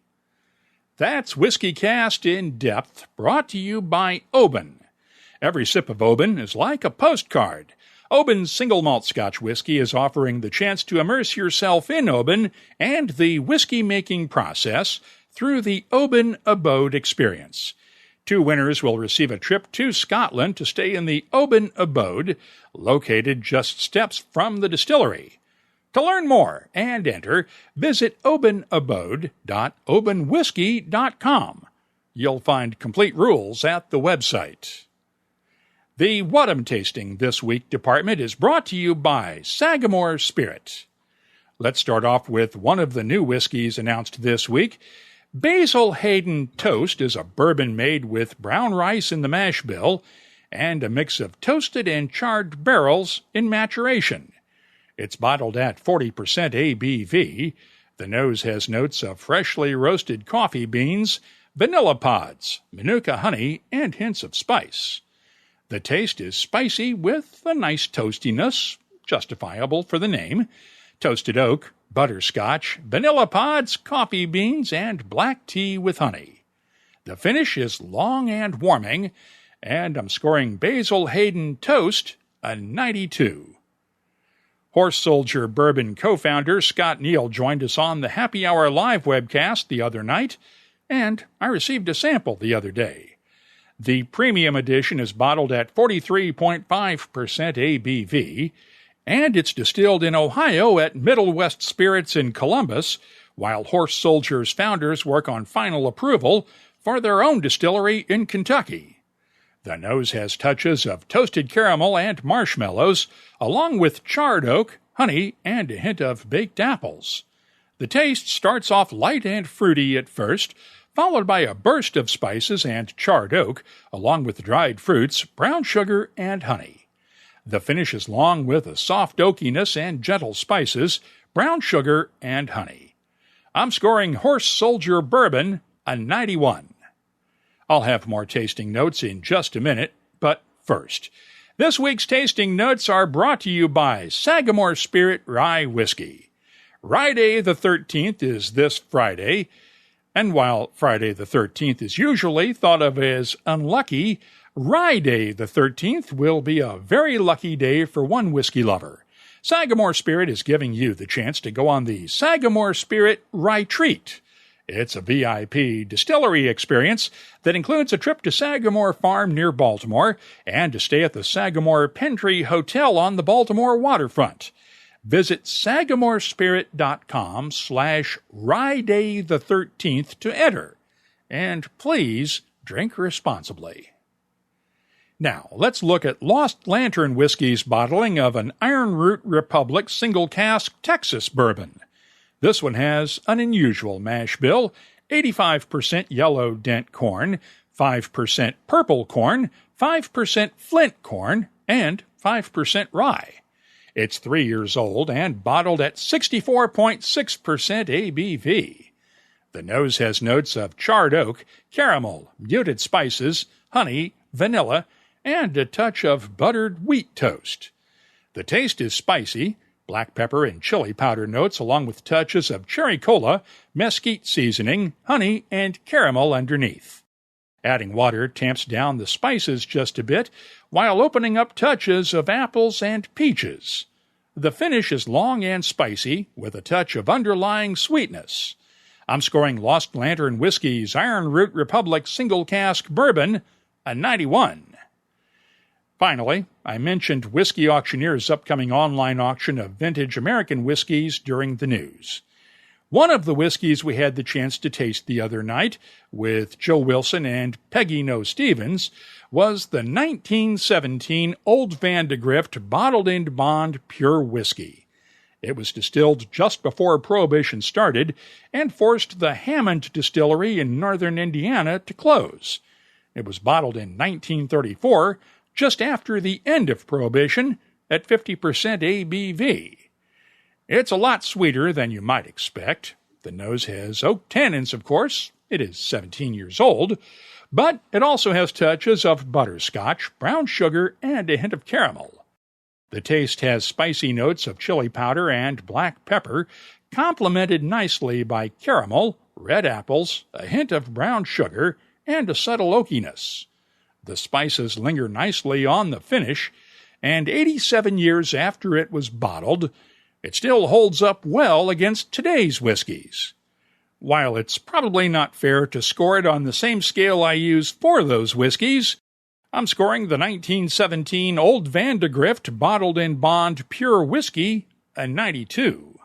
That's WhiskyCast In-Depth, brought to you by Oban. Every sip of Oban is like a postcard. Oban's single malt Scotch whiskey is offering the chance to immerse yourself in Oban and the whiskey-making process through the Oban Abode experience. 2 winners will receive a trip to Scotland to stay in the Oban Abode, located just steps from the distillery. To learn more and enter, visit obanabode.obanwhiskey.com. You'll find complete rules at the website. The What I'm Tasting This Week department is brought to you by Sagamore Spirit. Let's start off with one of the new whiskeys announced this week. Basil Hayden Toast is a bourbon made with brown rice in the mash bill and a mix of toasted and charred barrels in maturation. It's bottled at 40% ABV. The nose has notes of freshly roasted coffee beans, vanilla pods, manuka honey, and hints of spice. The taste is spicy with a nice toastiness, justifiable for the name. Toasted oak, butterscotch, vanilla pods, coffee beans, and black tea with honey. The finish is long and warming, and I'm scoring Basil Hayden Toast a 92. Horse Soldier Bourbon co-founder Scott Neal joined us on the Happy Hour live webcast the other night, and I received a sample the other day. The premium edition is bottled at 43.5% ABV, and it's distilled in Ohio at Middle West Spirits in Columbus, while Horse Soldier's founders work on final approval for their own distillery in Kentucky. The nose has touches of toasted caramel and marshmallows, along with charred oak, honey, and a hint of baked apples. The taste starts off light and fruity at first, followed by a burst of spices and charred oak, along with dried fruits, brown sugar, and honey. The finish is long with a soft oakiness and gentle spices, brown sugar, and honey. I'm scoring Horse Soldier Bourbon a 91. I'll have more tasting notes in just a minute, but first, this week's tasting notes are brought to you by Sagamore Spirit Rye Whiskey. Rye Day the 13th is this Friday, and while Friday the 13th is usually thought of as unlucky, Rye Day the 13th will be a very lucky day for one whiskey lover. Sagamore Spirit is giving you the chance to go on the Sagamore Spirit Rye Treat. It's a VIP distillery experience that includes a trip to Sagamore Farm near Baltimore and to stay at the Sagamore Pentree Hotel on the Baltimore waterfront. Visit sagamorespirit.com/Rye the 13th to enter. And please drink responsibly. Now, let's look at Lost Lantern Whiskey's bottling of an Iron Root Republic single cask Texas bourbon. This one has an unusual mash bill, 85% yellow dent corn, 5% purple corn, 5% flint corn, and 5% rye. It's 3 years old and bottled at 64.6% ABV. The nose has notes of charred oak, caramel, muted spices, honey, vanilla, and a touch of buttered wheat toast. The taste is spicy, black pepper and chili powder notes along with touches of cherry cola, mesquite seasoning, honey, and caramel underneath. Adding water tamps down the spices just a bit, while opening up touches of apples and peaches. The finish is long and spicy, with a touch of underlying sweetness. I'm scoring Lost Lantern Whiskey's Iron Root Republic Single Cask Bourbon a 91. Finally, I mentioned Whiskey Auctioneer's upcoming online auction of vintage American whiskies during the news. One of the whiskeys we had the chance to taste the other night, with Joe Wilson and Peggy No Stevens, was the 1917 Old Van de Grift Bottled in Bond Pure Whiskey. It was distilled just before Prohibition started and forced the Hammond Distillery in northern Indiana to close. It was bottled in 1934, just after the end of Prohibition, at 50% ABV. It's a lot sweeter than you might expect. The nose has oak tannins, of course. It is 17 years old. But it also has touches of butterscotch, brown sugar, and a hint of caramel. The taste has spicy notes of chili powder and black pepper, complemented nicely by caramel, red apples, a hint of brown sugar, and a subtle oakiness. The spices linger nicely on the finish, and 87 years after it was bottled, it still holds up well against today's whiskies. While it's probably not fair to score it on the same scale I use for those whiskies, I'm scoring the 1917 Old Van de Grift Bottled in Bond Pure Whiskey a 92.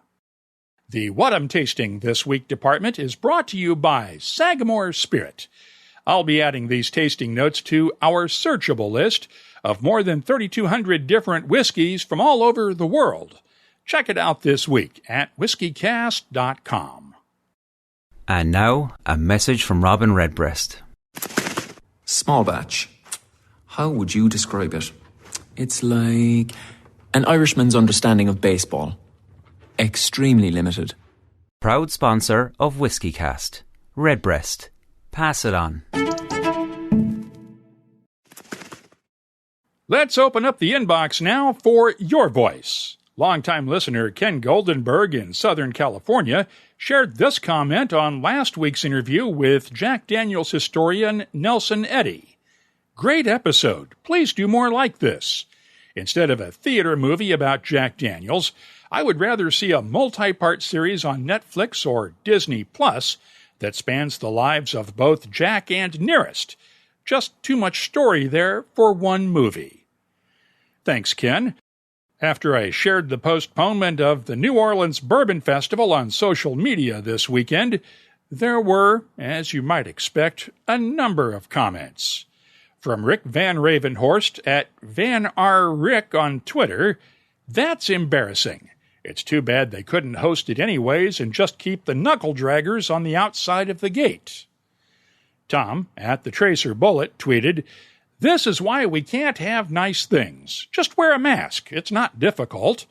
The What I'm Tasting This Week department is brought to you by Sagamore Spirit. I'll be adding these tasting notes to our searchable list of more than 3,200 different whiskies from all over the world. Check it out this week at whiskycast.com. And now, a message from Robin Redbreast. Small batch. How would you describe it? It's like an Irishman's understanding of baseball. Extremely limited. Proud sponsor of WhiskyCast. Redbreast. Pass it on. Let's open up the inbox now for your voice. Longtime listener Ken Goldenberg in Southern California shared this comment on last week's interview with Jack Daniel's historian Nelson Eddy. Great episode. Please do more like this. Instead of a theater movie about Jack Daniels, I would rather see a multi-part series on Netflix or Disney Plus that spans the lives of both Jack and Nearest. Just too much story there for one movie. Thanks, Ken. After I shared the postponement of the New Orleans Bourbon Festival on social media this weekend, there were, as you might expect, a number of comments. From Rick Van Ravenhorst at Van R. Rick on Twitter, "That's embarrassing. It's too bad they couldn't host it anyways and just keep the knuckle draggers on the outside of the gate." Tom at the Tracer Bullet tweeted, "This is why we can't have nice things. Just wear a mask. It's not difficult."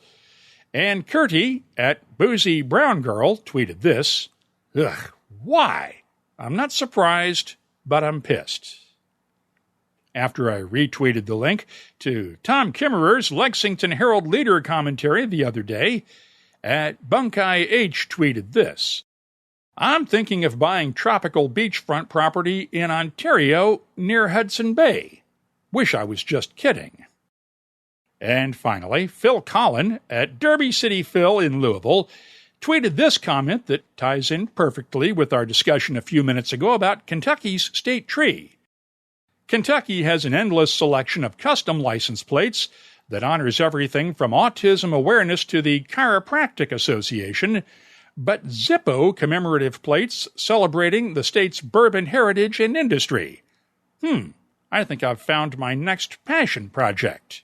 And Curtie at Boozy Brown Girl tweeted this, "Ugh, why? I'm not surprised, but I'm pissed." After I retweeted the link to Tom Kimmerer's Lexington Herald-Leader commentary the other day, at Bunkai H tweeted this, "I'm thinking of buying tropical beachfront property in Ontario near Hudson Bay. Wish I was just kidding." And finally, Phil Collin at Derby City Phil in Louisville tweeted this comment that ties in perfectly with our discussion a few minutes ago about Kentucky's state tree. Kentucky has an endless selection of custom license plates that honors everything from autism awareness to the Chiropractic Association, but Zippo commemorative plates celebrating the state's bourbon heritage and industry. I think I've found my next passion project.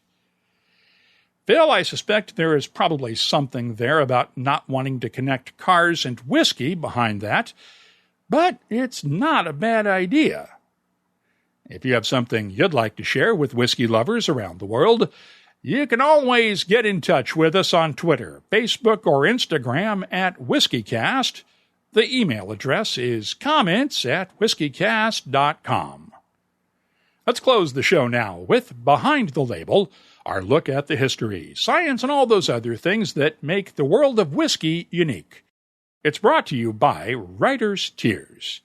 Phil, I suspect there is probably something there about not wanting to connect cars and whiskey behind that, but it's not a bad idea. If you have something you'd like to share with whiskey lovers around the world, you can always get in touch with us on Twitter, Facebook, or Instagram at WhiskyCast. The email address is comments@whiskycast.com. Let's close the show now with Behind the Label, our look at the history, science, and all those other things that make the world of whiskey unique. It's brought to you by Writer's Tears.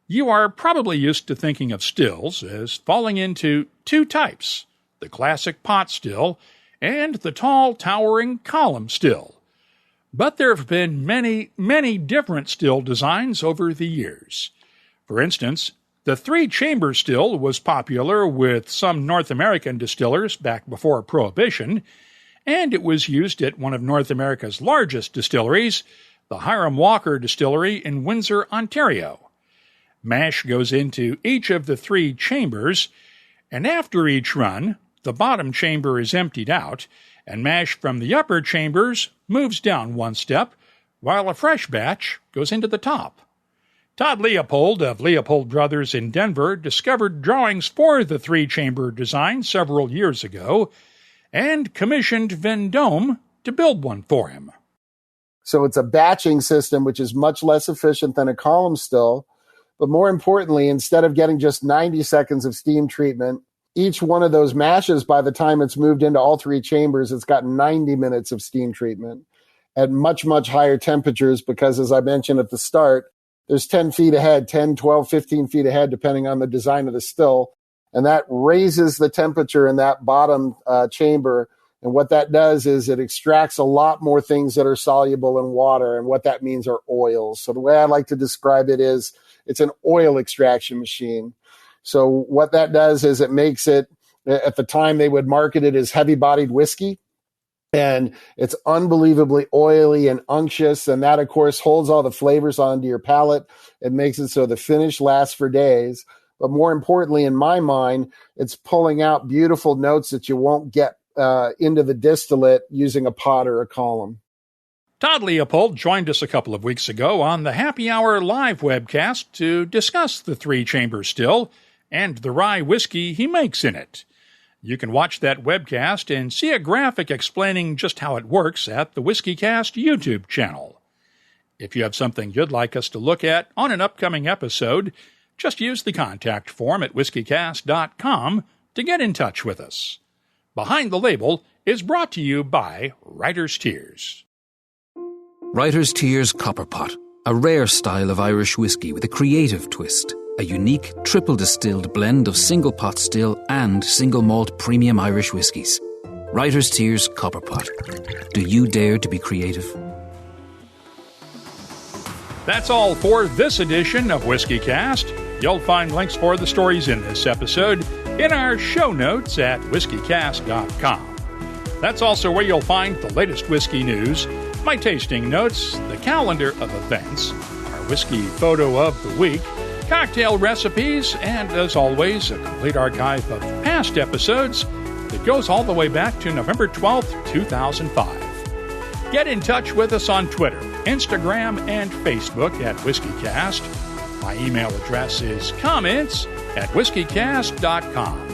You are probably used to thinking of stills as falling into two types, the classic pot still and the tall, towering column still. But there have been many, many different still designs over the years. For instance, the three-chamber still was popular with some North American distillers back before Prohibition, and it was used at one of North America's largest distilleries, the Hiram Walker Distillery in Windsor, Ontario. Mash goes into each of the three chambers, and after each run, the bottom chamber is emptied out, and mash from the upper chambers moves down one step, while a fresh batch goes into the top. Todd Leopold of Leopold Brothers in Denver discovered drawings for the three-chamber design several years ago and commissioned Vendome to build one for him. So it's a batching system, which is much less efficient than a column still. But more importantly, instead of getting just 90 seconds of steam treatment, each one of those mashes, by the time it's moved into all three chambers, it's got 90 minutes of steam treatment at much, much higher temperatures because, as I mentioned at the start, there's 10 feet ahead, 10, 12, 15 feet ahead, depending on the design of the still. And that raises the temperature in that bottom chamber. And what that does is it extracts a lot more things that are soluble in water. And what that means are oils. So the way I like to describe it is it's an oil extraction machine. So what that does is it makes it, at the time they would market it as heavy-bodied whiskey. And it's unbelievably oily and unctuous. And that, of course, holds all the flavors onto your palate. It makes it so the finish lasts for days. But more importantly, in my mind, it's pulling out beautiful notes that you won't get into the distillate using a pot or a column. Todd Leopold joined us a couple of weeks ago on the Happy Hour live webcast to discuss the three-chamber still and the rye whiskey he makes in it. You can watch that webcast and see a graphic explaining just how it works at the WhiskyCast YouTube channel. If you have something you'd like us to look at on an upcoming episode, just use the contact form at whiskycast.com to get in touch with us. Behind the Label is brought to you by Writer's Tears. Writer's Tears Copper Pot, a rare style of Irish whiskey with a creative twist. A unique triple-distilled blend of single-pot still and single-malt premium Irish whiskies. Writer's Tears Copper Pot. Do you dare to be creative? That's all for this edition of WhiskyCast. You'll find links for the stories in this episode in our show notes at whiskycast.com. That's also where you'll find the latest whiskey news, my tasting notes, the calendar of events, our whiskey photo of the week, cocktail recipes, and, as always, a complete archive of past episodes that goes all the way back to November 12th, 2005. Get in touch with us on Twitter, Instagram, and Facebook at WhiskyCast. My email address is comments@whiskycast.com.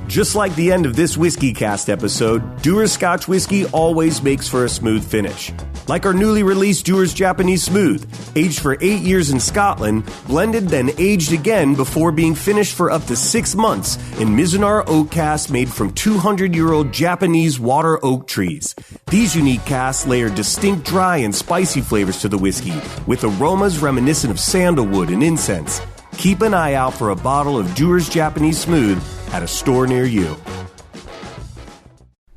Just like the end of this WhiskyCast episode, Dewar's Scotch Whiskey always makes for a smooth finish. Like our newly released Dewar's Japanese Smooth, aged for 8 years in Scotland, blended then aged again before being finished for up to 6 months in Mizunara oak casks made from 200-year-old Japanese water oak trees. These unique casks layer distinct dry and spicy flavors to the whiskey, with aromas reminiscent of sandalwood and incense. Keep an eye out for a bottle of Dewar's Japanese Smooth at a store near you.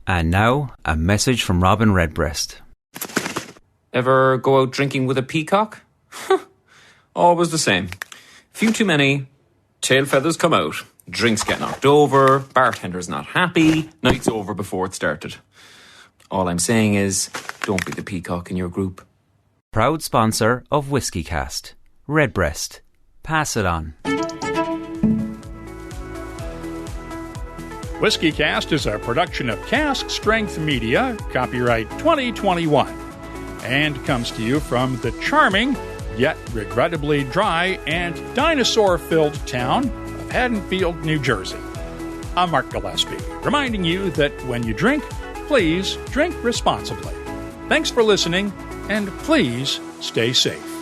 And now, a message from Robin Redbreast. Ever go out drinking with a peacock? Always the same. Few too many, tail feathers come out, drinks get knocked over, bartender's not happy, night's over before it started. All I'm saying is, don't be the peacock in your group. Proud sponsor of WhiskyCast. Redbreast. Pass it on. WhiskyCast is a production of Cask Strength Media, copyright 2021, and comes to you from the charming, yet regrettably dry and dinosaur-filled town of Haddonfield, New Jersey. I'm Mark Gillespie, reminding you that when you drink, please drink responsibly. Thanks for listening, and please stay safe.